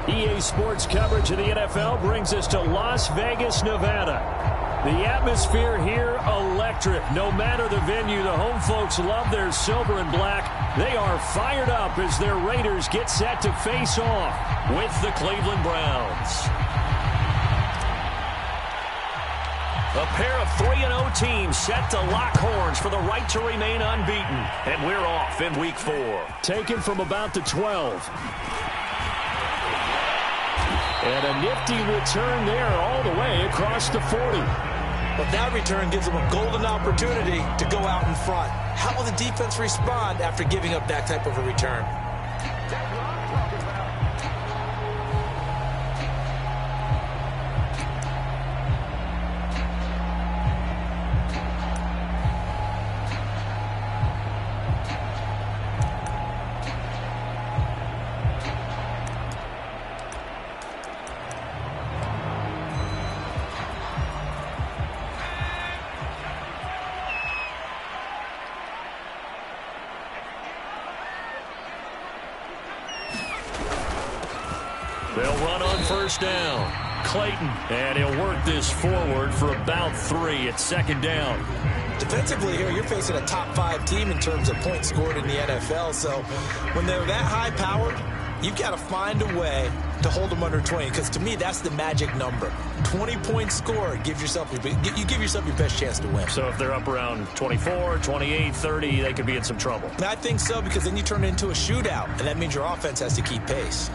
EA Sports coverage of the NFL brings us to Las Vegas, Nevada. The atmosphere here, electric. No matter the venue, the home folks love their silver and black. They are fired up as their Raiders get set to face off with the Cleveland Browns. A pair of 3-0 teams set to lock horns for the right to remain unbeaten. And we're off in Week 4. Taken from about the 12. And a nifty return there all the way across the 40. But that return gives them a golden opportunity to go out in front. How will the defense respond after giving up that type of a return? They'll run on first down. Clayton, and he'll work this forward for about 3 at second down. Defensively here, you're facing a top 5 team in terms of points scored in the NFL. So when they're that high-powered, you've got to find a way to hold them under 20. Because to me, that's the magic number. 20 points scored, you give yourself your best chance to win. So if they're up around 24, 28, 30, they could be in some trouble. I think so, because then you turn it into a shootout, and that means your offense has to keep pace.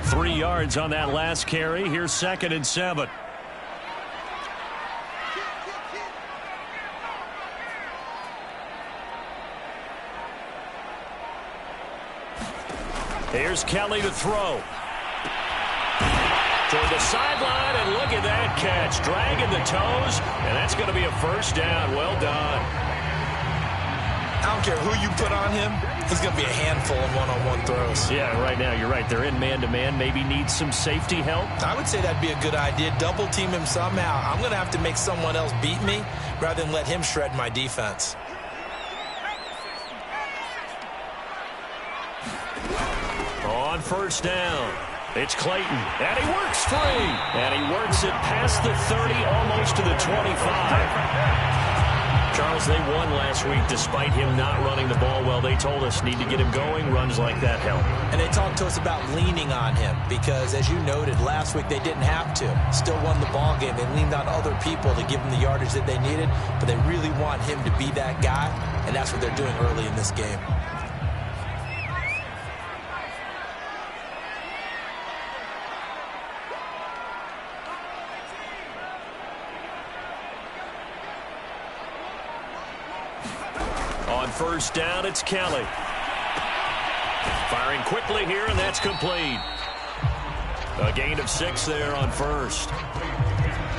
Three yards on that last carry. Here's 2nd and 7. Here's Kelly to throw. Toward the sideline, and look at that catch. Dragging the toes, and that's going to be a first down. Well done. I don't care who you put on him. He's going to be a handful in one-on-one throws. Yeah, right now, you're right. They're in man-to-man. Maybe need some safety help. I would say that'd be a good idea. Double team him somehow. I'm going to have to make someone else beat me rather than let him shred my defense. On first down, it's Clayton, and he works free. And he works it past the 30, almost to the 25. Charles, they won last week despite him not running the ball well. They told us need to get him going. Runs like that help. And they talked to us about leaning on him because, as you noted, last week they didn't have to. Still won the ball game. They leaned on other people to give them the yardage that they needed, but they really want him to be that guy, and that's what they're doing early in this game. On first down, it's Kelly. Firing quickly here, and that's complete. A gain of 6 there on first.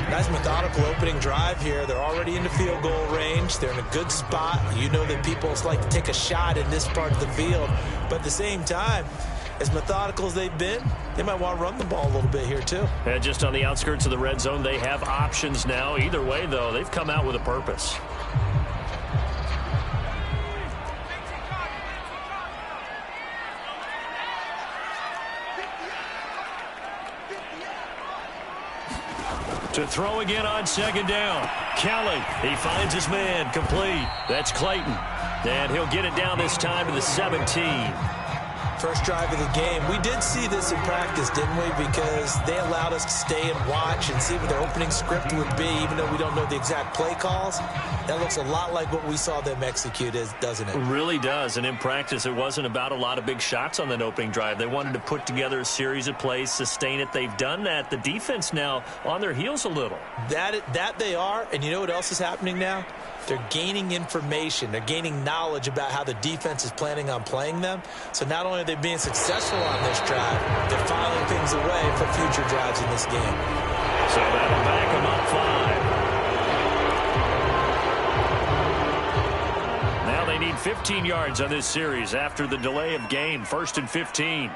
Nice methodical opening drive here. They're already in the field goal range. They're in a good spot. You know that people like to take a shot in this part of the field. But at the same time, as methodical as they've been, they might want to run the ball a little bit here too. And just on the outskirts of the red zone, they have options now. Either way, though, they've come out with a purpose. To throw again on second down. Kelly, he finds his man, complete. That's Clayton. And he'll get it down this time to the 17. First drive of the game. We did see this in practice, didn't we? Because they allowed us to stay and watch and see what their opening script would be, even though we don't know the exact play calls. That looks a lot like what we saw them execute, doesn't it? It really does. And in practice, it wasn't about a lot of big shots on that opening drive. They wanted to put together a series of plays, sustain it. They've done that. The defense now on their heels a little. That they are. And you know what else is happening now? They're gaining information. They're gaining knowledge about how the defense is planning on playing them. So not only are they being successful on this drive, they're filing things away for future drives in this game. So that'll back them up 5. Now they need 15 yards on this series after the delay of game. 1st and 15.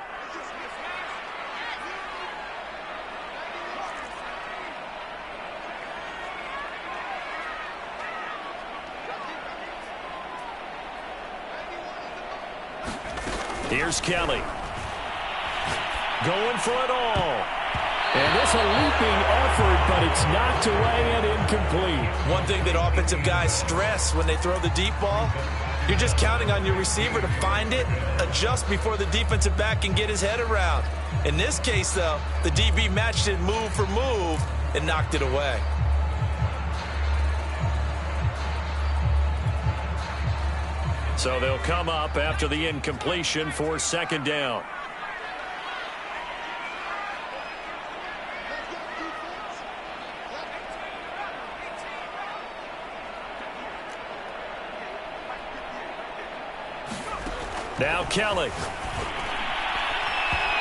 Here's Kelly. Going for it all. And this a leaping effort, but it's knocked away and incomplete. One thing that offensive guys stress when they throw the deep ball, you're just counting on your receiver to find it, adjust before the defensive back can get his head around. In this case, though, the DB matched it move for move and knocked it away. So they'll come up after the incompletion for second down. Now Kelly.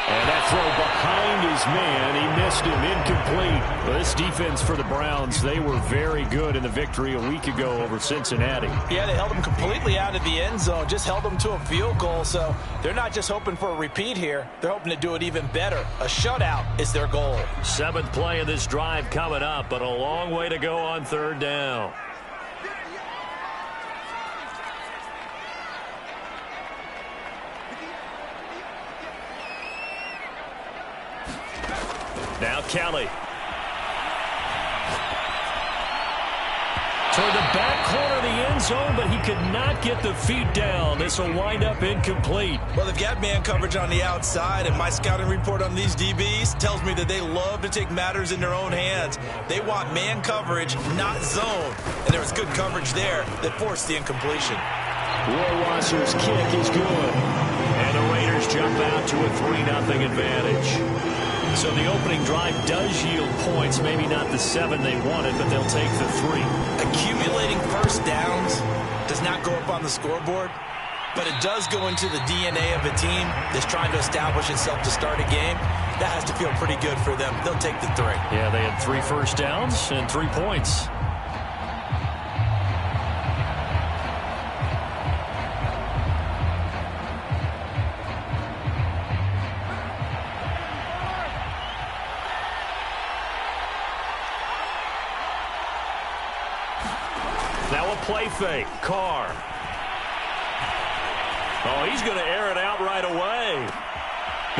And that throw behind his man. He missed him. Incomplete. Well, this defense for the Browns, they were very good in the victory a week ago over Cincinnati. Yeah, they held them completely out of the end zone, just held them to a field goal. So they're not just hoping for a repeat here. They're hoping to do it even better. A shutout is their goal. 7th play of this drive coming up, but a long way to go on third down. Now Kelly. Toward the back corner of the end zone, but he could not get the feet down. This will wind up incomplete. Well, they've got man coverage on the outside, and my scouting report on these DBs tells me that they love to take matters in their own hands. They want man coverage, not zone. And there was good coverage there that forced the incompletion. Rohrwasser's kick is good. And the Raiders jump out to a 3-0 advantage. So the opening drive does yield points, maybe not the 7 they wanted, but they'll take the 3. Accumulating first downs does not go up on the scoreboard, but it does go into the DNA of a team that's trying to establish itself to start a game. That has to feel pretty good for them. They'll take the 3. Yeah, they had 3 first downs and 3 points. Now a play fake. Carr. Oh, he's going to air it out right away.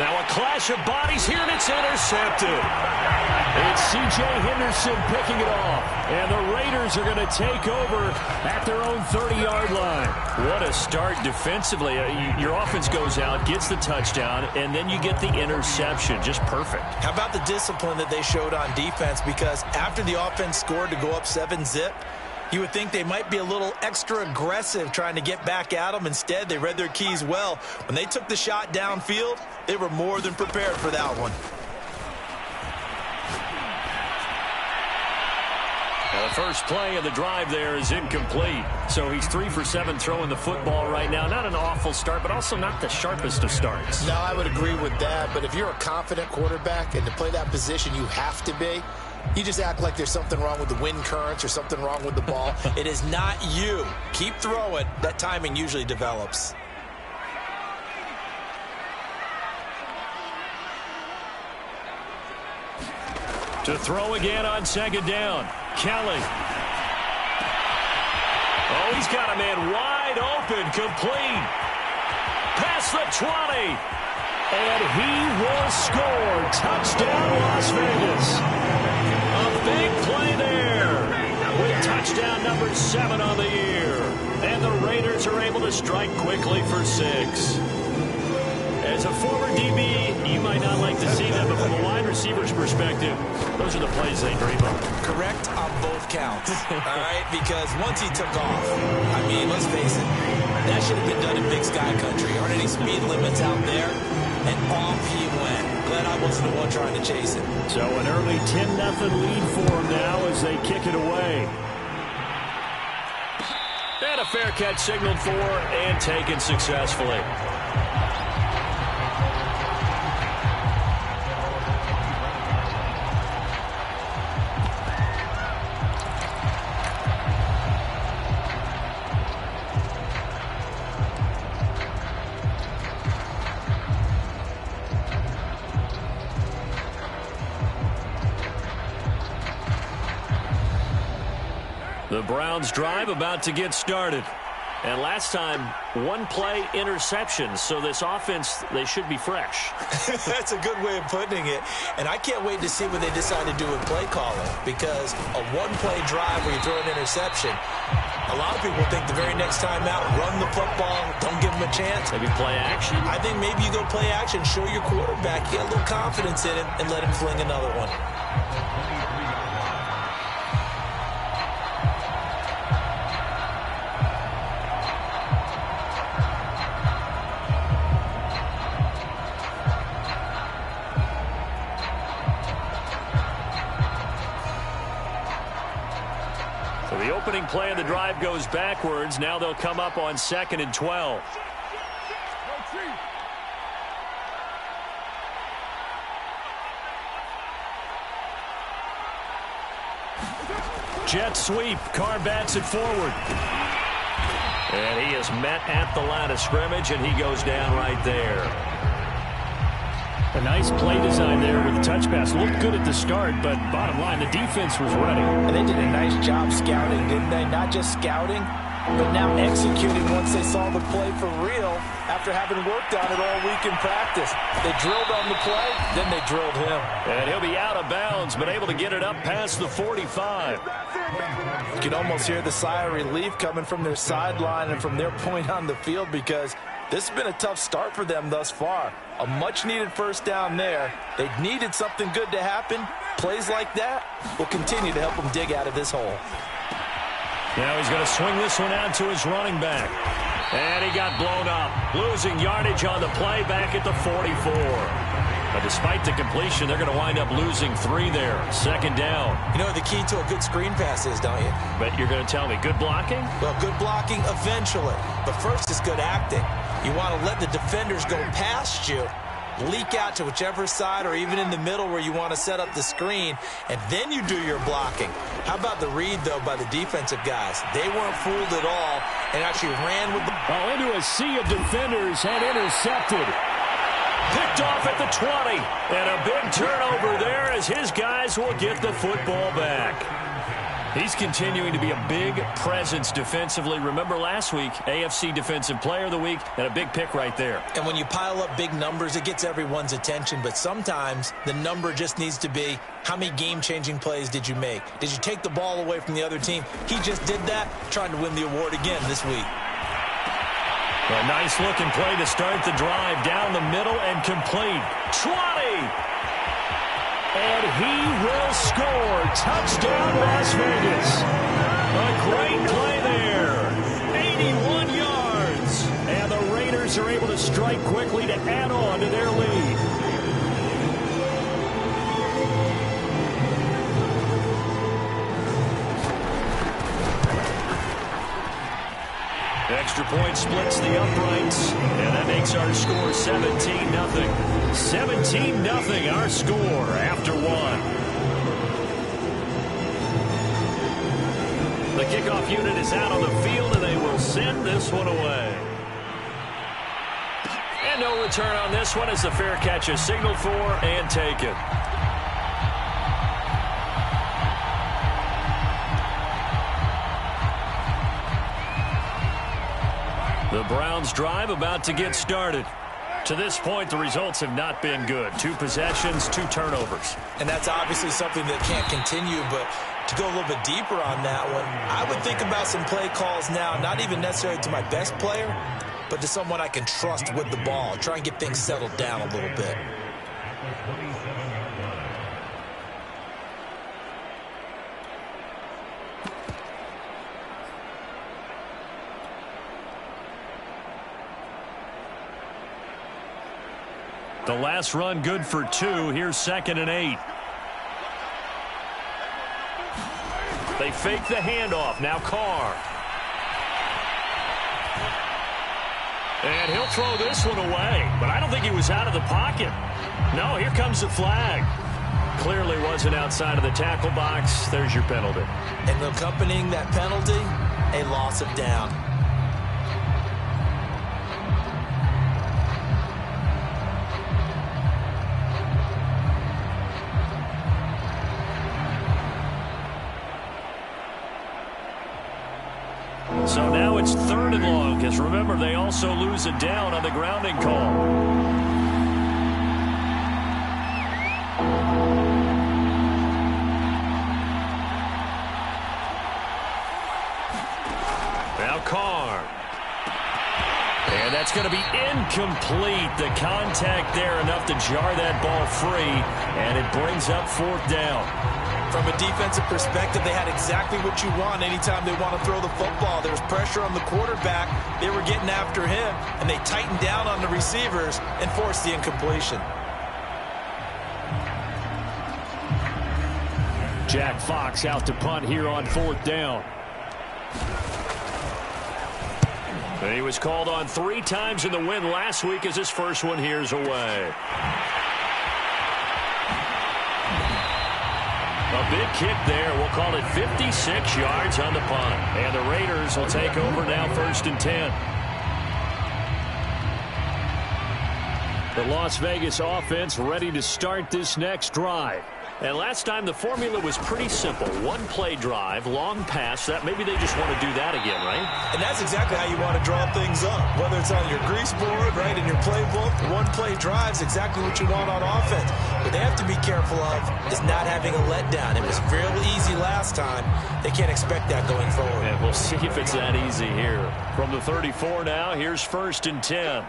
Now a clash of bodies here, and it's intercepted. It's C.J. Henderson picking it off. And the Raiders are going to take over at their own 30-yard line. What a start defensively. Your offense goes out, gets the touchdown, and then you get the interception. Just perfect. How about the discipline that they showed on defense? Because after the offense scored to go up 7-zip, you would think they might be a little extra aggressive trying to get back at them. Instead, they read their keys well. When they took the shot downfield, they were more than prepared for that one. Now the first play of the drive there is incomplete. So he's 3 for 7 throwing the football right now. Not an awful start, but also not the sharpest of starts. No, I would agree with that. But if you're a confident quarterback and to play that position, you have to be. You just act like there's something wrong with the wind currents or something wrong with the ball. It is not you. Keep throwing. That timing usually develops. To throw again on second down. Kelly. Oh, he's got a man wide open, complete. Past the 20. And he will score. Touchdown, Las Vegas. A big play there with touchdown number 7 on the year. And the Raiders are able to strike quickly for 6. As a former DB, you might not like to see that, but from a wide receiver's perspective, those are the plays they dream of. Correct on both counts, all right? Because once he took off, I mean, let's face it, that should have been done in Big Sky Country. Aren't any speed limits out there? And off he went. Glad I wasn't the one trying to chase him. So an early 10-0 lead for him now as they kick it away. And a fair catch signaled for and taken successfully. The Browns drive about to get started. And last time, one play interception. So this offense, they should be fresh. That's a good way of putting it. And I can't wait to see what they decide to do with play calling, because a one-play drive where you throw an interception, a lot of people think the very next time out, run the football, don't give them a chance. Maybe play action. I think maybe you go play action, show your quarterback, get a little confidence in him, and let him fling another one. The opening play of the drive goes backwards. Now they'll come up on 2nd and 12. Jet sweep. Carr bats it forward. And he is met at the line of scrimmage, and he goes down right there. A nice play design there with the touch pass. Looked good at the start, but bottom line, the defense was ready. And they did a nice job scouting, didn't they? Not just scouting, but now executing once they saw the play for real after having worked on it all week in practice. They drilled on the play, then they drilled him. And he'll be out of bounds, but able to get it up past the 45. You can almost hear the sigh of relief coming from their sideline and from their point on the field, because this has been a tough start for them thus far. A much-needed first down there. They needed something good to happen. Plays like that will continue to help them dig out of this hole. Now he's going to swing this one out to his running back. And he got blown up. Losing yardage on the play back at the 44. But despite the completion, they're going to wind up losing 3 there. 2nd down. You know what the key to a good screen pass is, don't you? But you're going to tell me, good blocking? Well, good blocking eventually. But first is good acting. You want to let the defenders go past you, leak out to whichever side or even in the middle where you want to set up the screen, and then you do your blocking. How about the read, though, by the defensive guys? They weren't fooled at all and actually ran with the ball into a sea of defenders and intercepted. Picked off at the 20. And a big turnover there as his guys will get the football back. He's continuing to be a big presence defensively. Remember last week, AFC Defensive Player of the Week, and a big pick right there. And when you pile up big numbers, it gets everyone's attention. But sometimes the number just needs to be, how many game-changing plays did you make? Did you take the ball away from the other team? He just did that, trying to win the award again this week. A nice-looking play to start the drive. Down the middle and complete. 20! And he will score. Touchdown, Las Vegas. A great play there. 81 yards. And the Raiders are able to strike quickly to add on to their lead. Extra point splits the uprights, and that makes our score 17-0. 17-0 our score after 1. The kickoff unit is out on the field, and they will send this one away. And no return on this one as the fair catch is signaled for and taken. The Browns' drive about to get started. To this point, the results have not been good. 2 possessions, 2 turnovers. And that's obviously something that can't continue, but to go a little bit deeper on that one, I would think about some play calls now, not even necessarily to my best player, but to someone I can trust with the ball. Try and get things settled down a little bit. The last run good for 2. Here's 2nd and 8. They fake the handoff. Now Carr. And he'll throw this one away. But I don't think he was out of the pocket. No, here comes the flag. Clearly wasn't outside of the tackle box. There's your penalty. And accompanying that penalty, a loss of down. So now it's 3rd and long, because remember, they also lose a down on the grounding call. Now Carr. And that's going to be incomplete. The contact there enough to jar that ball free, and it brings up 4th down. From a defensive perspective, they had exactly what you want anytime they want to throw the football. There was pressure on the quarterback. They were getting after him, and they tightened down on the receivers and forced the incompletion. Jack Fox out to punt here on 4th down. He was called on 3 times in the win last week as his first one here's away. A big kick there. We'll call it 56 yards on the punt. And the Raiders will take over now 1st and 10. The Las Vegas offense ready to start this next drive. And last time the formula was pretty simple. 1-play drive, long pass. That maybe they just want to do that again, right? And that's exactly how you want to draw things up. Whether it's on your grease board, right, in your playbook, 1-play drive is exactly what you want on offense. What they have to be careful of is not having a letdown. It was real easy last time. They can't expect that going forward. And we'll see if it's that easy here. From the 34 now, here's 1st and 10.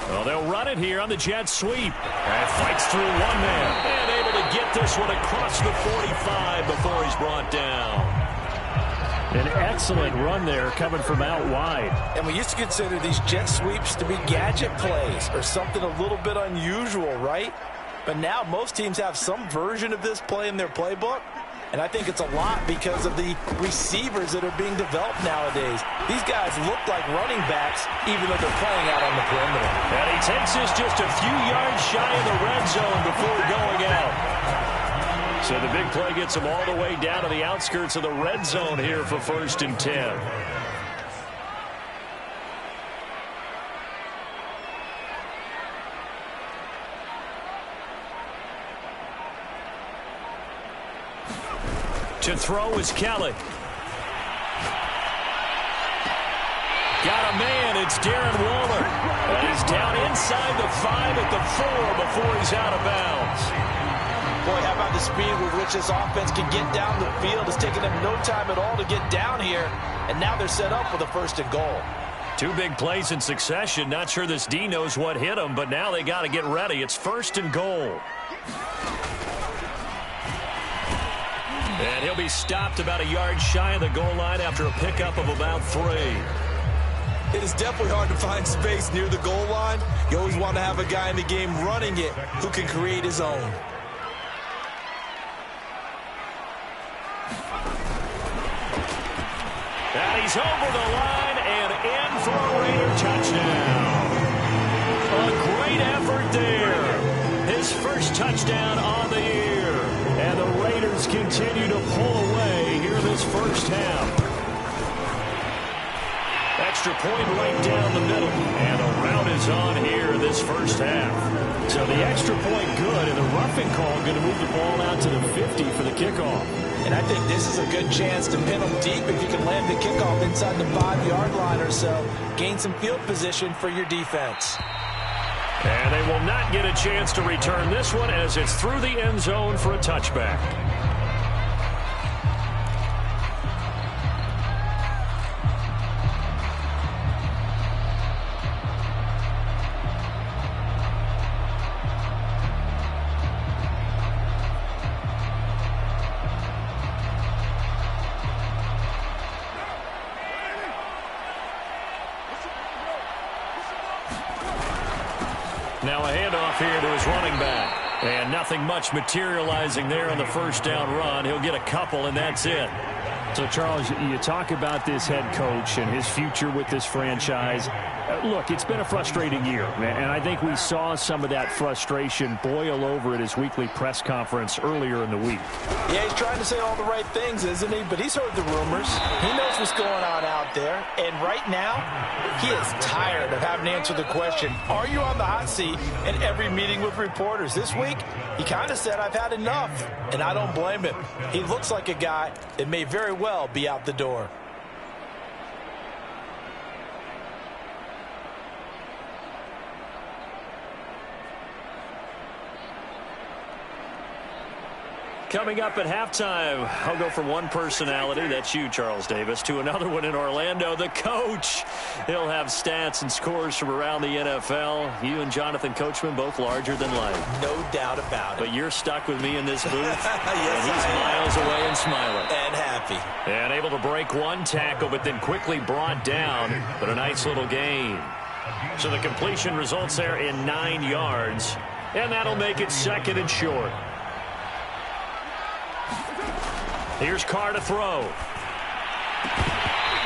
Well, they'll run it here on the jet sweep. And fights through one man. And able to get this one across the 45 before he's brought down. An excellent run there coming from out wide. And we used to consider these jet sweeps to be gadget plays or something a little bit unusual, right? But now most teams have some version of this play in their playbook. And I think it's a lot because of the receivers that are being developed nowadays. These guys look like running backs, even though they're playing out on the perimeter. And he takes this just a few yards shy of the red zone before going out. So the big play gets him all the way down to the outskirts of the red zone here for 1st and 10. To throw is Kelly. Got a man. It's Darren Waller. And he's down inside the 5 at the 4 before he's out of bounds. Boy, how about the speed with which this offense can get down the field? It's taken them no time at all to get down here. And now they're set up with a 1st and goal. 2 big plays in succession. Not sure this D knows what hit him, but now they got to get ready. It's 1st and goal. And he'll be stopped about a yard shy of the goal line after a pickup of about 3. It is definitely hard to find space near the goal line. You always want to have a guy in the game running it who can create his own. And he's over the line and in for a Raider touchdown. A great effort there. His first touchdown on the year. And the Raiders continue to pull away here this 1st half. Extra point right down the middle. And the route is on here this 1st half. So the extra point good, and the roughing call going to move the ball out to the 50 for the kickoff. And I think this is a good chance to pin them deep if you can land the kickoff inside the 5-yard line or so. Gain some field position for your defense. And they will not get a chance to return this one as it's through the end zone for a touchback. Now a handoff here to his running back. And nothing much materializing there on the 1st down run. He'll get a couple, and that's it. So, Charles, you talk about this head coach and his future with this franchise. Look, it's been a frustrating year, and I think we saw some of that frustration boil over at his weekly press conference earlier in the week. Yeah, he's trying to say all the right things, isn't he? But he's heard the rumors. He knows what's going on out there. And right now, he is tired of having to answer the question, are you on the hot seat in every meeting with reporters? This week, he kind of said, I've had enough. And I don't blame him. He looks like a guy that may very well be out the door. Coming up at halftime, I'll go from one personality, that's you, Charles Davis, to another one in Orlando, the coach. He'll have stats and scores from around the NFL. You and Jonathan Coachman both larger than life. No doubt about it. But you're stuck with me in this booth. Yes, and he's miles away and smiling. And happy. And able to break one tackle, but then quickly brought down. But a nice little gain. So the completion results there in 9 yards. And that'll make it 2nd and short. Here's Carr to throw.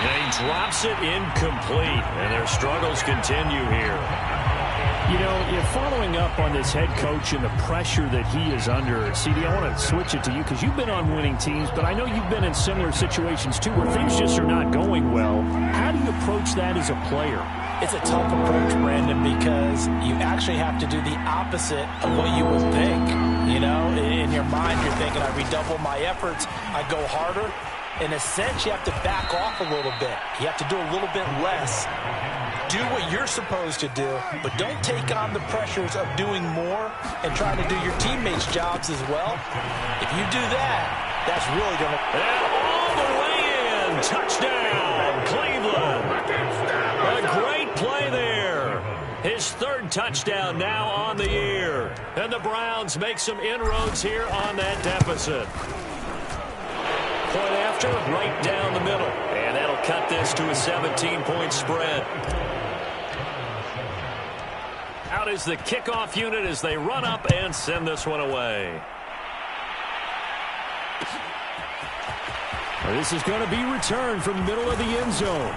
And he drops it incomplete. And their struggles continue here. You know, following up on this head coach and the pressure that he is under, CD, I want to switch it to you because you've been on winning teams, but I know you've been in similar situations too where things just are not going well. How do you approach that as a player? It's a tough approach, Brandon, because you actually have to do the opposite of what you would think. You know, in your mind, you're thinking, I redouble my efforts, I go harder. In a sense, you have to back off a little bit. You have to do a little bit less. Do what you're supposed to do, but don't take on the pressures of doing more and trying to do your teammates' jobs as well. If you do that, that's really going to... And all the way in. Touchdown, Cleveland. A great play there. His 3rd touchdown now on the year. And the Browns make some inroads here on that deficit. Point after, right down the middle. And that'll cut this to a 17-point spread. Out is the kickoff unit as they run up and send this one away. This is going to be returned from the middle of the end zone.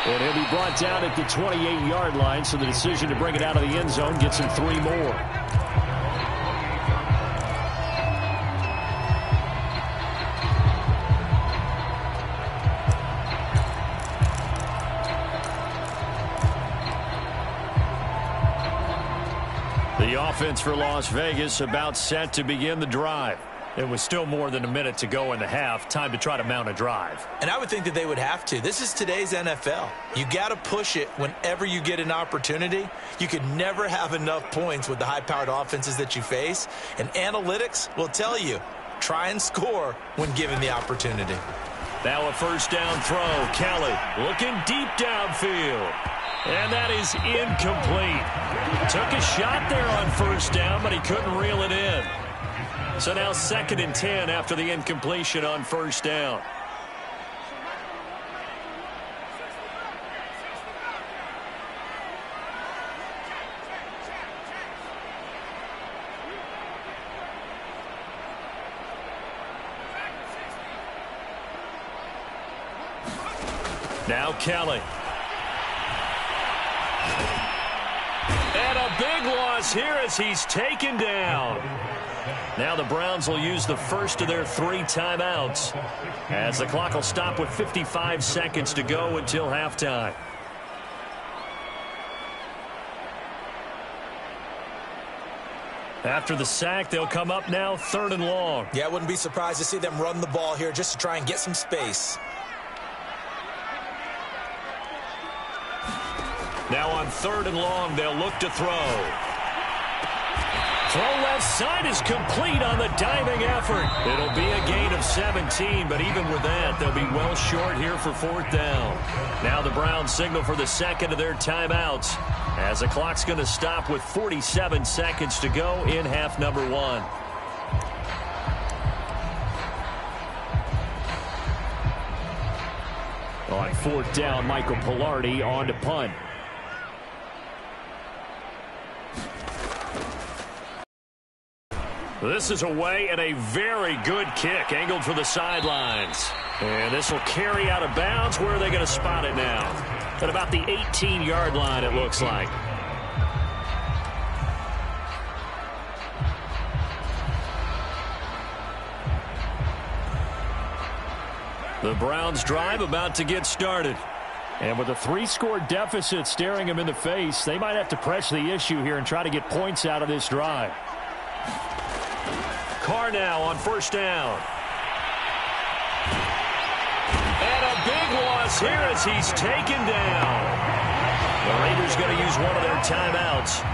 And he'll be brought down at the 28-yard line, so the decision to bring it out of the end zone gets him 3 more. The offense for Las Vegas about set to begin the drive. It was still more than a minute to go in the half. Time to try to mount a drive. And I would think that they would have to. This is today's NFL. You got to push it whenever you get an opportunity. You could never have enough points with the high-powered offenses that you face. And analytics will tell you, try and score when given the opportunity. Now a 1st down throw. Kelly looking deep downfield. And that is incomplete. Took a shot there on 1st down, but he couldn't reel it in. So now 2nd and 10 after the incompletion on 1st down. Now Kelly. And a big loss here as he's taken down. Now the Browns will use the 1st of their 3 timeouts as the clock will stop with 55 seconds to go until halftime. After the sack, they'll come up now 3rd and long. Yeah, I wouldn't be surprised to see them run the ball here just to try and get some space. Now on 3rd and long, they'll look to throw. Throw left side is complete on the diving effort. It'll be a gain of 17, but even with that, they'll be well short here for 4th down. Now the Browns signal for the 2nd of their timeouts as the clock's going to stop with 47 seconds to go in half number 1. On 4th down, Michael Pilardi on to punt. This is away and a very good kick angled for the sidelines. And this will carry out of bounds. Where are they going to spot it now? At about the 18-yard line, it looks like. The Browns drive about to get started. And with a 3-score deficit staring them in the face, they might have to press the issue here and try to get points out of this drive. Carr now on first down. And a big loss here as he's taken down. The Raiders going to use one of their timeouts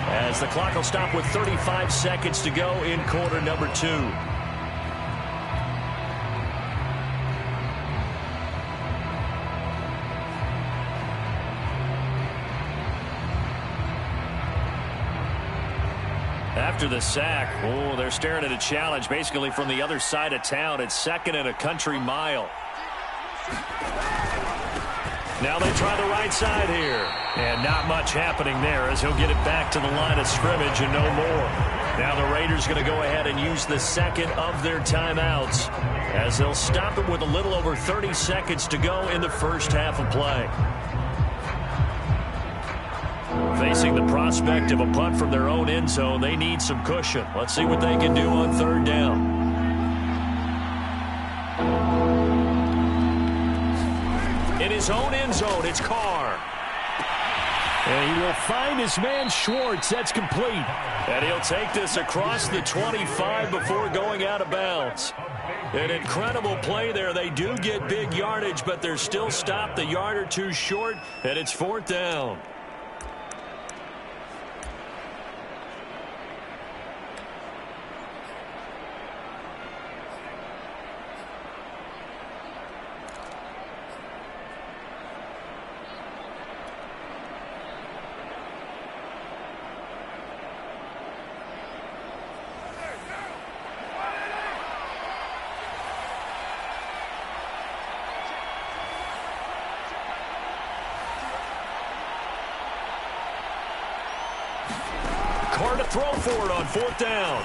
as the clock will stop with 35 seconds to go in quarter number 2. After the sack, they're staring at a challenge basically from the other side of town. It's 2nd and a country mile. Now they try the right side here. And not much happening there as he'll get it back to the line of scrimmage and no more. Now the Raiders going to go ahead and use the second of their timeouts as they'll stop it with a little over 30 seconds to go in the first half of play. Facing the prospect of a punt from their own end zone, they need some cushion. Let's see what they can do on third down. In his own end zone, it's Carr. And he will find his man Schwartz. That's complete. And he'll take this across the 25 before going out of bounds. An incredible play there. They do get big yardage, but they're still stopped a yard or two short, and it's 4th down. To throw for it on 4th down.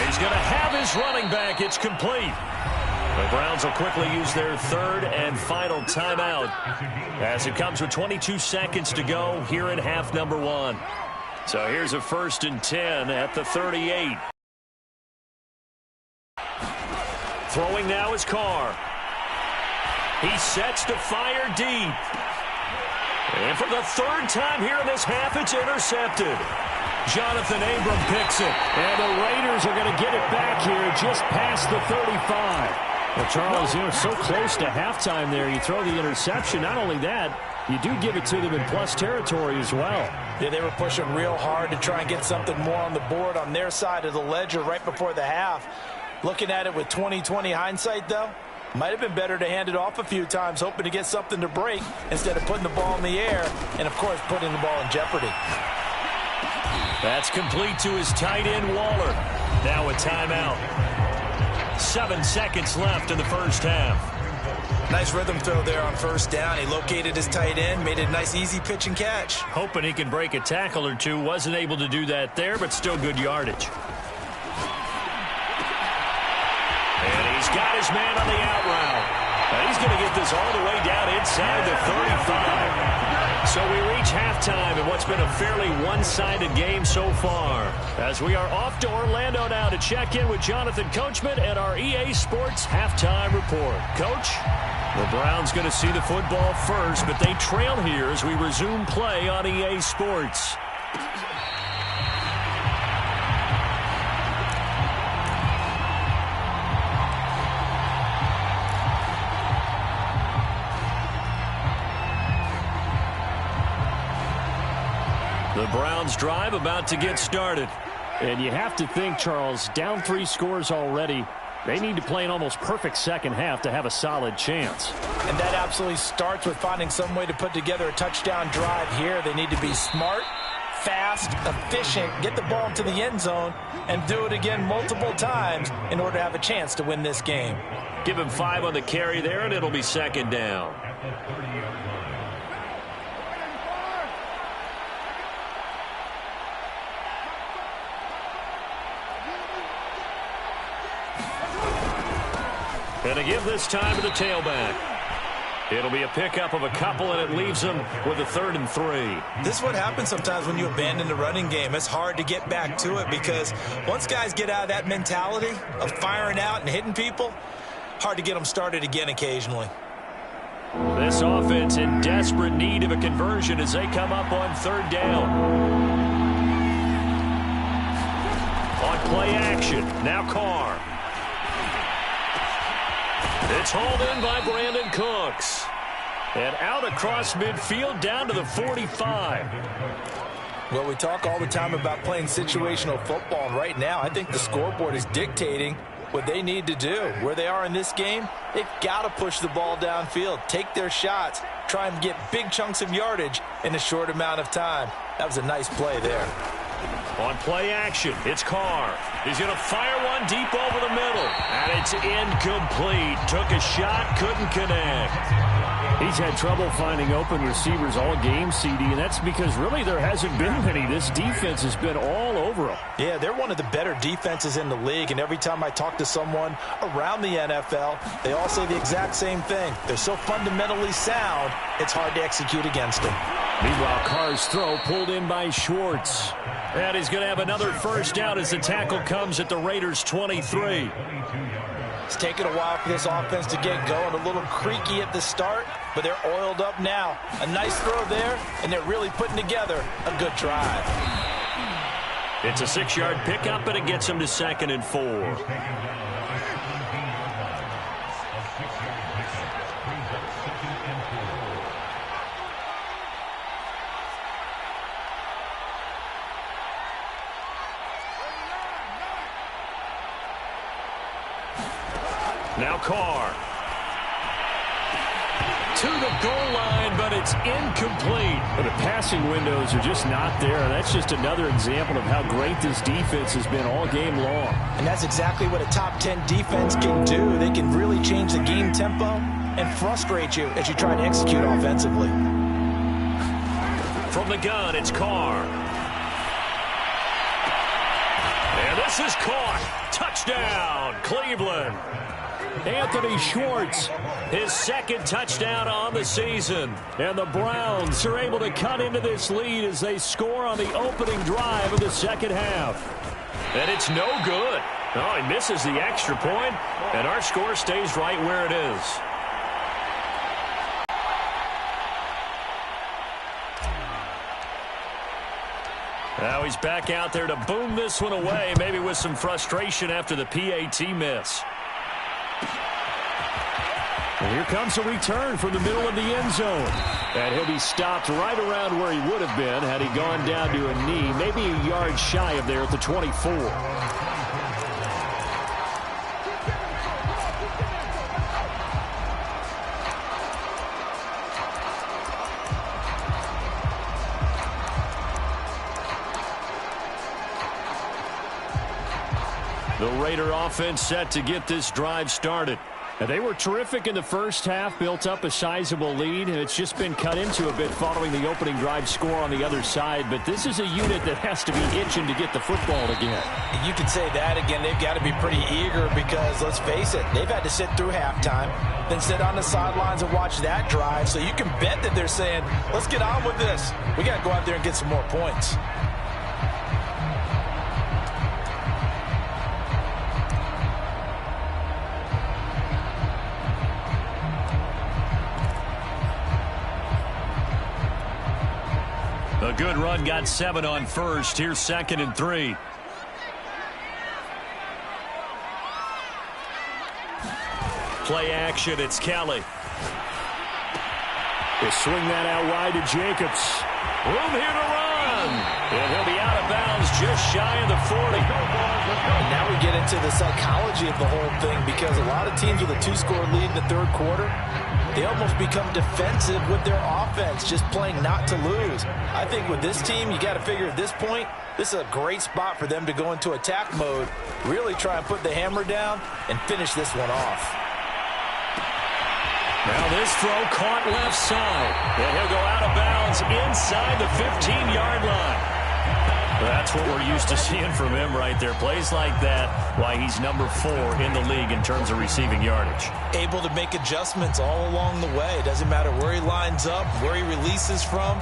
He's going to have his running back. It's complete. The Browns will quickly use their 3rd and final timeout as it comes with 22 seconds to go here in half number 1. So here's a 1st and 10 at the 38. Throwing now is Carr. He sets to fire deep. And for the 3rd time here in this half, it's intercepted. Jonathan Abram picks it. And the Raiders are going to get it back here just past the 35. Well, Charles, you're so close to halftime there. You throw the interception. Not only that, you do give it to them in plus territory as well. Yeah, they were pushing real hard to try and get something more on the board on their side of the ledger right before the half. Looking at it with 20/20 hindsight, though, might have been better to hand it off a few times, hoping to get something to break instead of putting the ball in the air and, of course, putting the ball in jeopardy. That's complete to his tight end, Waller. Now a timeout. 7 seconds left in the first half. Nice rhythm throw there on first down. He located his tight end, made it a nice easy pitch and catch. Hoping he can break a tackle or two. Wasn't able to do that there, but still good yardage. And he's got his man on the out route. And he's going to get this all the way down inside the 35. So we reach halftime in what's been a fairly one-sided game so far. As we are off to Orlando now to check in with Jonathan Coachman and our EA Sports Halftime Report. Coach, the Browns going to see the football first, but they trail here as we resume play on EA Sports. The Browns drive about to get started. And you have to think, Charles, down 3 scores already. They need to play an almost perfect second half to have a solid chance. And that absolutely starts with finding some way to put together a touchdown drive here. They need to be smart, fast, efficient, get the ball into the end zone, and do it again multiple times in order to have a chance to win this game. Give him 5 on the carry there, and it'll be second down. And to give this time to the tailback. It'll be a pickup of a couple, and it leaves them with a 3rd and 3. This is what happens sometimes when you abandon the running game. It's hard to get back to it because once guys get out of that mentality of firing out and hitting people, hard to get them started again occasionally. This offense in desperate need of a conversion as they come up on 3rd down. On play action, now Carr. It's hauled in by Brandon Cooks. And out across midfield down to the 45. Well, we talk all the time about playing situational football, and right now I think the scoreboard is dictating what they need to do. Where they are in this game, they've got to push the ball downfield, take their shots, try and get big chunks of yardage in a short amount of time. That was a nice play there. On play action, it's Carr. He's going to fire one deep over the middle. And it's incomplete. Took a shot, couldn't connect. He's had trouble finding open receivers all game, CD, and that's because really there hasn't been many. This defense has been all over them. Yeah, they're one of the better defenses in the league, and every time I talk to someone around the NFL, they all say the exact same thing. They're so fundamentally sound, it's hard to execute against them. Meanwhile, Carr's throw pulled in by Schwartz. And he's going to have another first down as the tackle comes at the Raiders' 23. It's taken a while for this offense to get going. A little creaky at the start, but they're oiled up now. A nice throw there, and they're really putting together a good drive. It's a 6-yard pickup, and it gets them to 2nd and 4. Now Carr. To the goal line, but it's incomplete. But the passing windows are just not there. That's just another example of how great this defense has been all game long. And that's exactly what a top 10 defense can do. They can really change the game tempo and frustrate you as you try to execute offensively. From the gun, it's Carr. And this is caught. Touchdown, Cleveland. Anthony Schwartz, his 2nd touchdown on the season. And the Browns are able to cut into this lead as they score on the opening drive of the 2nd half. And it's no good. Oh, he misses the extra point, and our score stays right where it is. Now he's back out there to boom this one away, maybe with some frustration after the PAT miss. And here comes a return from the middle of the end zone. And he'll be stopped right around where he would have been had he gone down to a knee, maybe a yard shy of there at the 24. The Raider offense set to get this drive started. And they were terrific in the first half, built up a sizable lead, and it's just been cut into a bit following the opening drive score on the other side. But this is a unit that has to be itching to get the football again. You could say that again. They've got to be pretty eager because, let's face it, they've had to sit through halftime, then sit on the sidelines and watch that drive. So you can bet that they're saying, let's get on with this. We got to go out there and get some more points. A good run, got 7 on first. Here's 2nd and 3. Play action, it's Kelly. They swing that out wide to Jacobs. Room here to run. And he'll be out of bounds just shy of the 40. And now we get into the psychology of the whole thing because a lot of teams with a 2-score lead in the 3rd quarter, they almost become defensive with their offense, just playing not to lose. I think with this team, you got to figure at this point, this is a great spot for them to go into attack mode, really try and put the hammer down and finish this one off. Now this throw caught left side. And he'll go out of bounds inside the 15-yard line. That's what we're used to seeing from him right there. Plays like that, why he's number 4 in the league in terms of receiving yardage. Able to make adjustments all along the way. Doesn't matter where he lines up, where he releases from.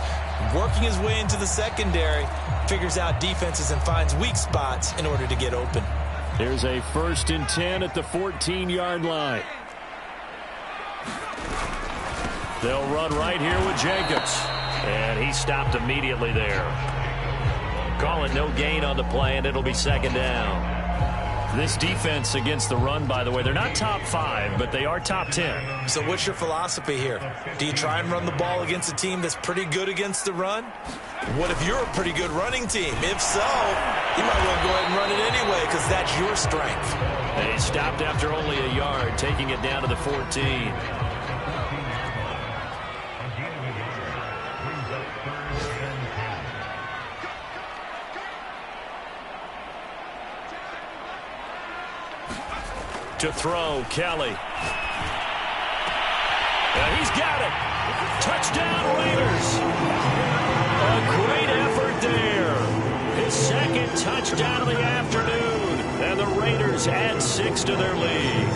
Working his way into the secondary, figures out defenses and finds weak spots in order to get open. There's a 1st and 10 at the 14-yard line. They'll run right here with Jacobs. And he stopped immediately there. Call it no gain on the play, and it'll be 2nd down. This defense against the run, by the way, they're not top 5, but they are top 10. So what's your philosophy here? Do you try and run the ball against a team that's pretty good against the run? What if you're a pretty good running team? If so, you might want to go ahead and run it anyway because that's your strength. And he stopped after only a yard, taking it down to the 14. To throw, Kelly. He's got it. Touchdown, Raiders. A great effort there. His 2nd touchdown of the afternoon. And the Raiders add 6 to their lead.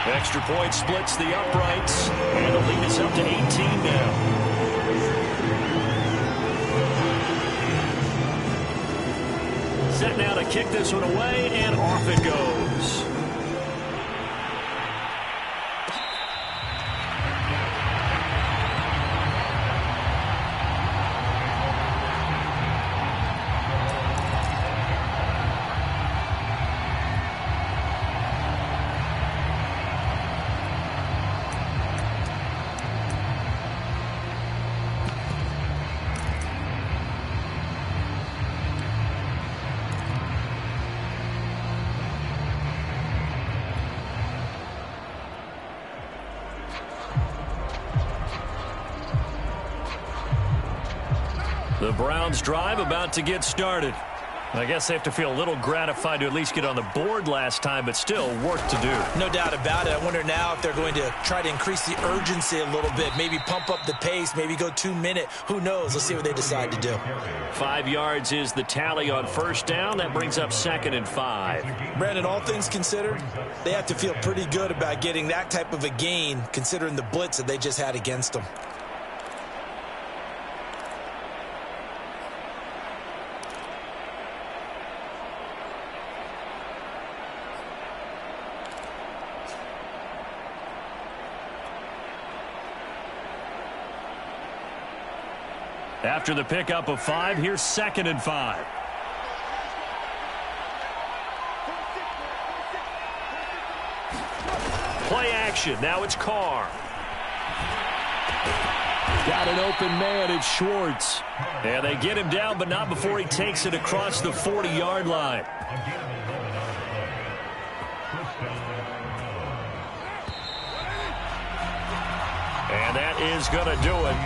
Extra point splits the uprights. And the lead is up to 18 now. Set now to kick this one away, and off it goes. The Browns drive about to get started. I guess they have to feel a little gratified to at least get on the board last time, but still work to do. No doubt about it. I wonder now if they're going to try to increase the urgency a little bit, maybe pump up the pace, maybe go 2-minute. Who knows? Let's see what they decide to do. 5 yards is the tally on 1st down. That brings up 2nd and 5. Brandon, all things considered, they have to feel pretty good about getting that type of a gain, considering the blitz that they just had against them. After the pickup of 5, here's 2nd and 5. Play action. Now it's Carr. Got an open man. It's Schwartz. And they get him down, but not before he takes it across the 40-yard line. And that is going to do it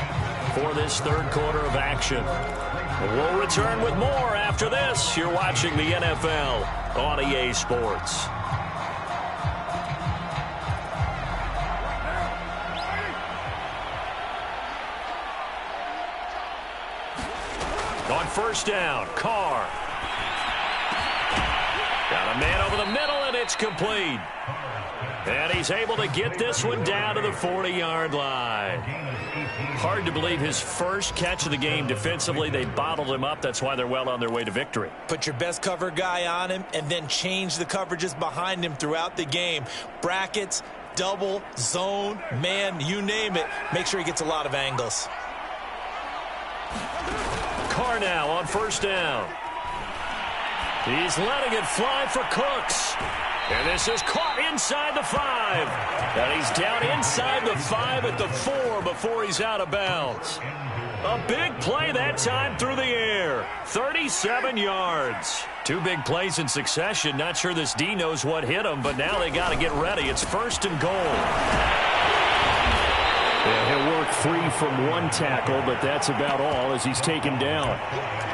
for this 3rd quarter of action. We'll return with more after this. You're watching the NFL on EA Sports. On 1st down, Carr. Got a man over the middle, and it's complete. And he's able to get this one down to the 40-yard line. Hard to believe his first catch of the game defensively. They bottled him up. That's why they're well on their way to victory. Put your best cover guy on him and then change the coverages behind him throughout the game. Brackets, double, zone, man, you name it. Make sure he gets a lot of angles. Carr now on 1st down. He's letting it fly for Cooks. And this is caught inside the 5. And he's down inside the 5 at the 4 before he's out of bounds. A big play that time through the air. 37 yards. 2 big plays in succession. Not sure this D knows what hit him, but now they got to get ready. It's 1st and goal. Yeah, he'll work free from one tackle, but that's about all as he's taken down.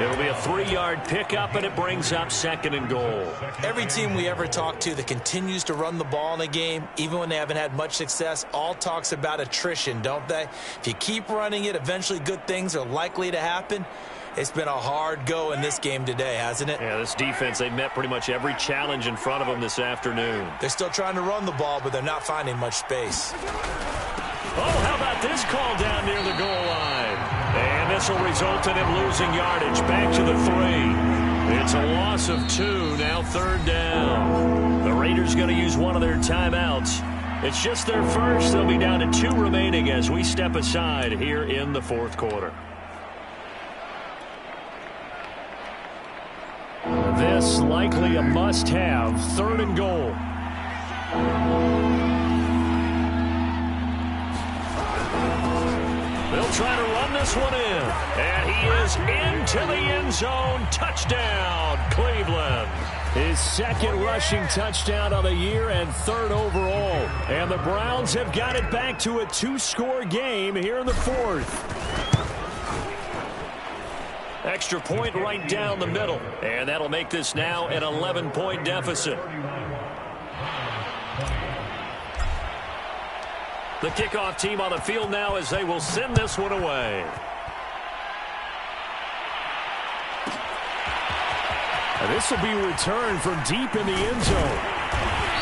It'll be a 3-yard pickup, and it brings up 2nd and goal. Every team we ever talk to that continues to run the ball in a game, even when they haven't had much success, all talks about attrition, don't they? If you keep running it, eventually good things are likely to happen. It's been a hard go in this game today, hasn't it? Yeah, this defense, they met pretty much every challenge in front of them this afternoon. They're still trying to run the ball, but they're not finding much space. Oh, how about this call down near the goal line? And this will result in him losing yardage. Back to the 3. It's a loss of 2, now 3rd down. The Raiders going to use one of their timeouts. It's just their first. They'll be down to 2 remaining as we step aside here in the 4th quarter. This likely a must-have, 3rd and goal. They'll try to run this one in. And he is into the end zone. Touchdown, Cleveland. His 2nd rushing touchdown of the year and 3rd overall. And the Browns have got it back to a 2-score game here in the 4th. Extra point right down the middle. And that'll make this now an 11-point deficit. The kickoff team on the field now as they will send this one away. And this will be returned from deep in the end zone.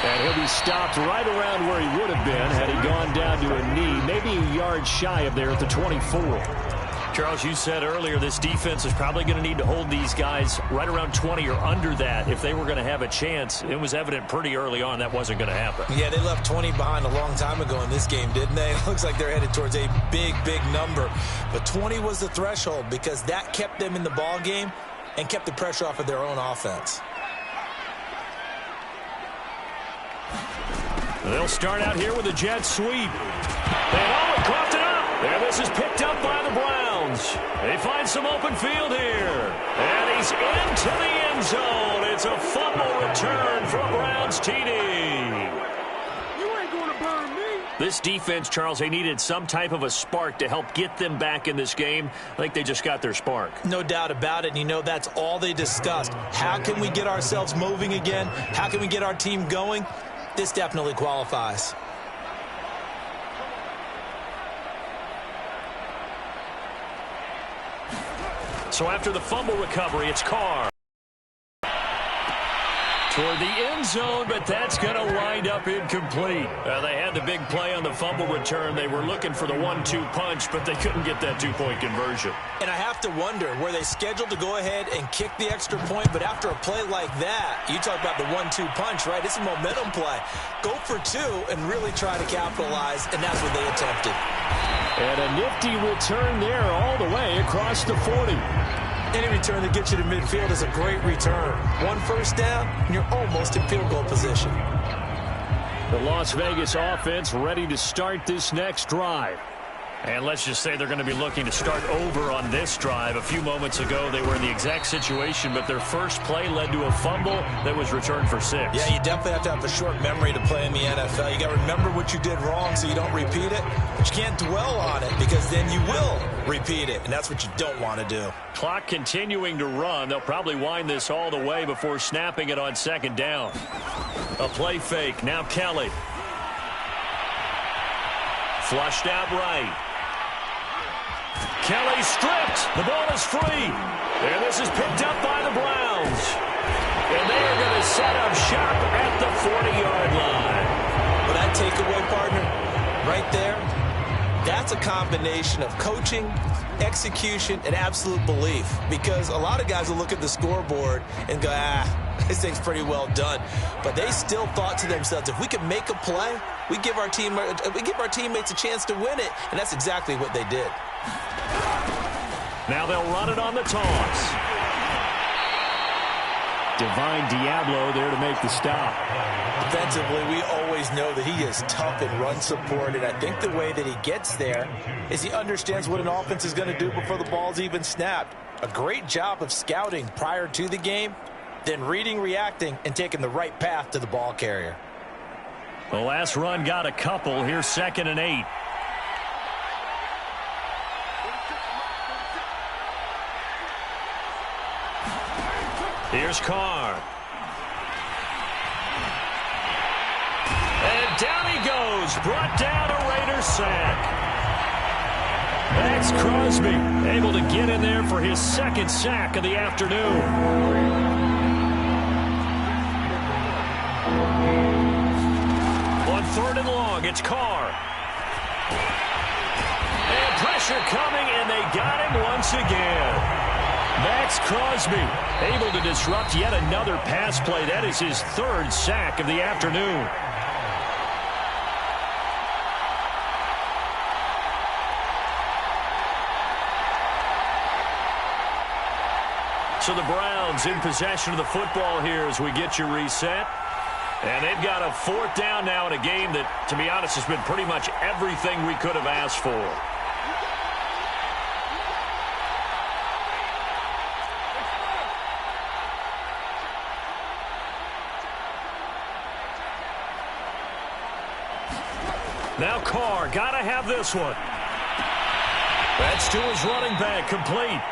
And he'll be stopped right around where he would have been had he gone down to a knee, maybe a yard shy of there at the 24. Charles, you said earlier this defense is probably going to need to hold these guys right around 20 or under that if they were going to have a chance. It was evident pretty early on that wasn't going to happen. Yeah, they left 20 behind a long time ago in this game, didn't they? It looks like they're headed towards a big, big number. But 20 was the threshold because that kept them in the ball game and kept the pressure off of their own offense. They'll start out here with a jet sweep. And coughed it up. And this is picked up by the Browns. They find some open field here. And he's into the end zone. It's a fumble return for a Browns TD. You ain't going to burn me. This defense, Charles, they needed some type of a spark to help get them back in this game. I think they just got their spark. No doubt about it. And you know that's all they discussed. How can we get ourselves moving again? How can we get our team going? This definitely qualifies. So after the fumble recovery, it's Carr. Toward the end zone, but that's going to wind up incomplete. They had the big play on the fumble return. They were looking for the 1-2 punch, but they couldn't get that 2-point conversion. And I have to wonder, were they scheduled to go ahead and kick the extra point? But after a play like that, you talk about the 1-2 punch, right? It's a momentum play. Go for 2 and really try to capitalize, and that's what they attempted. And a nifty return there all the way across the 40. Any return that gets you to midfield is a great return. 1 first down, and you're almost in field goal position. The Las Vegas offense ready to start this next drive. And let's just say they're going to be looking to start over on this drive. A few moments ago, they were in the exact situation, but their first play led to a fumble that was returned for 6. Yeah, you definitely have to have a short memory to play in the NFL. You got to remember what you did wrong so you don't repeat it, but you can't dwell on it because then you will repeat it, and that's what you don't want to do. Clock continuing to run. They'll probably wind this all the way before snapping it on 2nd down. A play fake. Now Kelly. Flushed out right. Kelly stripped. The ball is free. And this is picked up by the Browns. And they are going to set up shop at the 40-yard line. Well, that takeaway, partner, right there, that's a combination of coaching, execution, and absolute belief. Because a lot of guys will look at the scoreboard and go, this thing's pretty well done. But they still thought to themselves, if we can make a play, we give our teammates a chance to win it. And that's exactly what they did. Now they'll run it on the toss. Divine Diablo there to make the stop. Defensively, we always know that he is tough in run support, and I think the way that he gets there is he understands what an offense is going to do before the ball's even snapped. A great job of scouting prior to the game, then reading, reacting, and taking the right path to the ball carrier. The last run got a couple. Here's 2nd and 8. Here's Carr. And down he goes. Brought down a Raiders sack. That's Crosby, able to get in there for his second sack of the afternoon. On 3rd and long, it's Carr. And pressure coming, and they got him once again. That's Crosby, able to disrupt yet another pass play. That is his 3rd sack of the afternoon. So the Browns in possession of the football here as we get you reset. And they've got a 4th down now in a game that, to be honest, has been pretty much everything we could have asked for. Now Carr, got to have this one. That's to his running back, complete.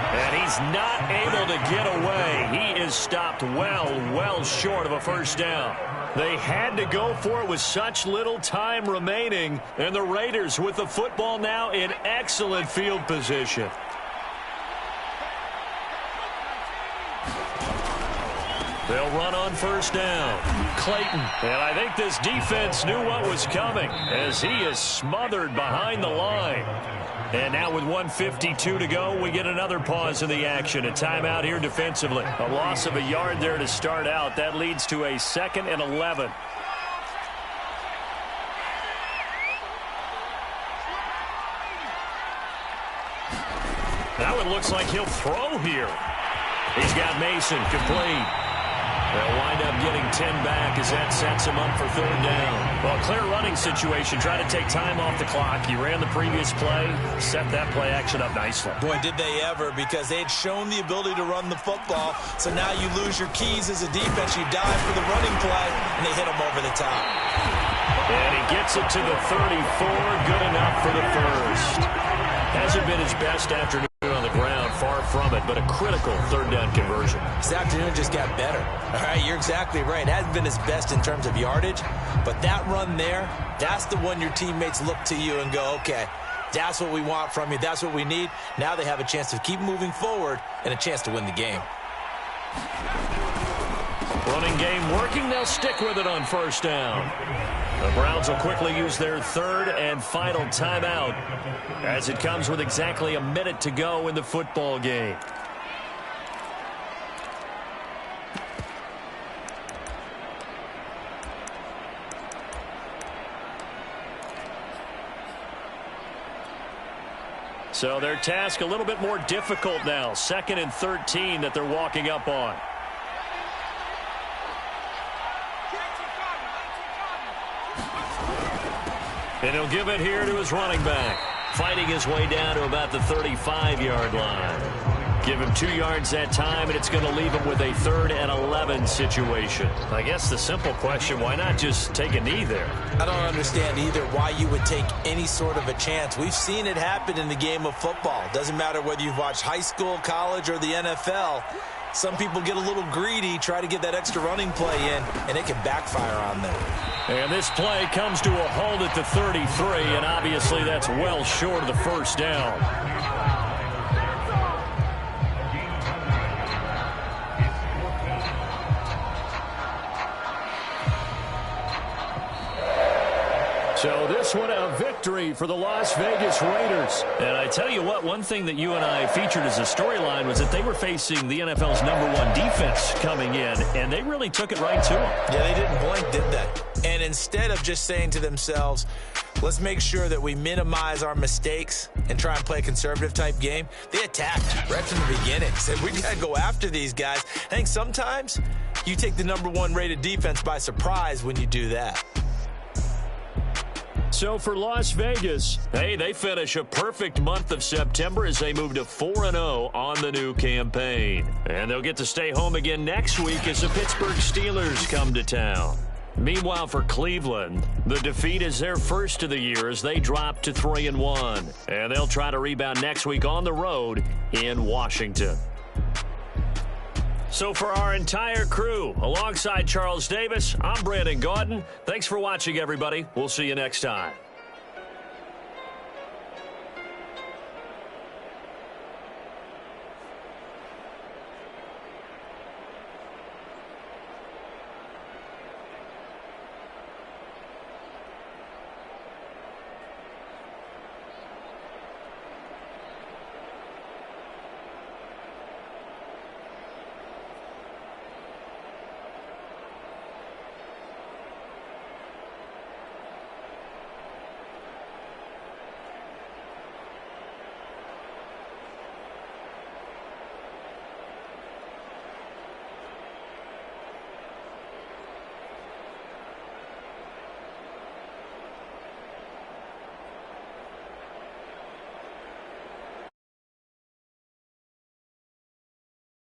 And he's not able to get away. He is stopped well short of a 1st down. They had to go for it with such little time remaining. And the Raiders with the football now in excellent field position. They'll run on 1st down. Clayton. And I think this defense knew what was coming as he is smothered behind the line. And now with 1:52 to go, we get another pause in the action. A timeout here defensively. A loss of a yard there to start out. That leads to a 2nd and 11. Now it looks like he'll throw here. He's got Mason complete. They'll wind up getting 10 back as that sets him up for 3rd down. Well, clear running situation. Try to take time off the clock. He ran the previous play, set that play action up nicely. Boy, did they ever, because they had shown the ability to run the football. So now you lose your keys as a defense. You dive for the running play, and they hit him over the top. And he gets it to the 34. Good enough for the 1st. Hasn't been his best afternoon on the ground, far from it, but a critical 3rd down conversion. This afternoon just got better. All right, you're exactly right. It hasn't been his best in terms of yardage, but that run there, that's the one your teammates look to you and go, okay, that's what we want from you. That's what we need. Now they have a chance to keep moving forward and a chance to win the game. Running game working. They'll stick with it on 1st down. The Browns will quickly use their 3rd and final timeout as it comes with exactly a minute to go in the football game. So their task a little bit more difficult now. 2nd and 13 that they're walking up on. And he'll give it here to his running back. Fighting his way down to about the 35-yard line. Give him 2 yards that time, and it's going to leave him with a 3rd and 11 situation. I guess the simple question, why not just take a knee there? I don't understand either why you would take any sort of a chance. We've seen it happen in the game of football. Doesn't matter whether you've watched high school, college, or the NFL. Some people get a little greedy, try to get that extra running play in, and it can backfire on them. And this play comes to a halt at the 33, and obviously that's well short of the 1st down. So this one a victory for the Las Vegas Raiders. And I tell you what, one thing that you and I featured as a storyline was that they were facing the NFL's #1 defense coming in, and they really took it right to them. Yeah, they didn't blink, did they? And instead of just saying to themselves, let's make sure that we minimize our mistakes and try and play a conservative type game, they attacked right from the beginning. Said, we got to go after these guys. I think sometimes you take the #1 rated defense by surprise when you do that. So for Las Vegas, hey, they finish a perfect month of September as they move to 4-0 on the new campaign. And they'll get to stay home again next week as the Pittsburgh Steelers come to town. Meanwhile, for Cleveland, the defeat is their first of the year as they drop to 3-1. And they'll try to rebound next week on the road in Washington. So for our entire crew, alongside Charles Davis, I'm Brandon Gaudin. Thanks for watching, everybody. We'll see you next time.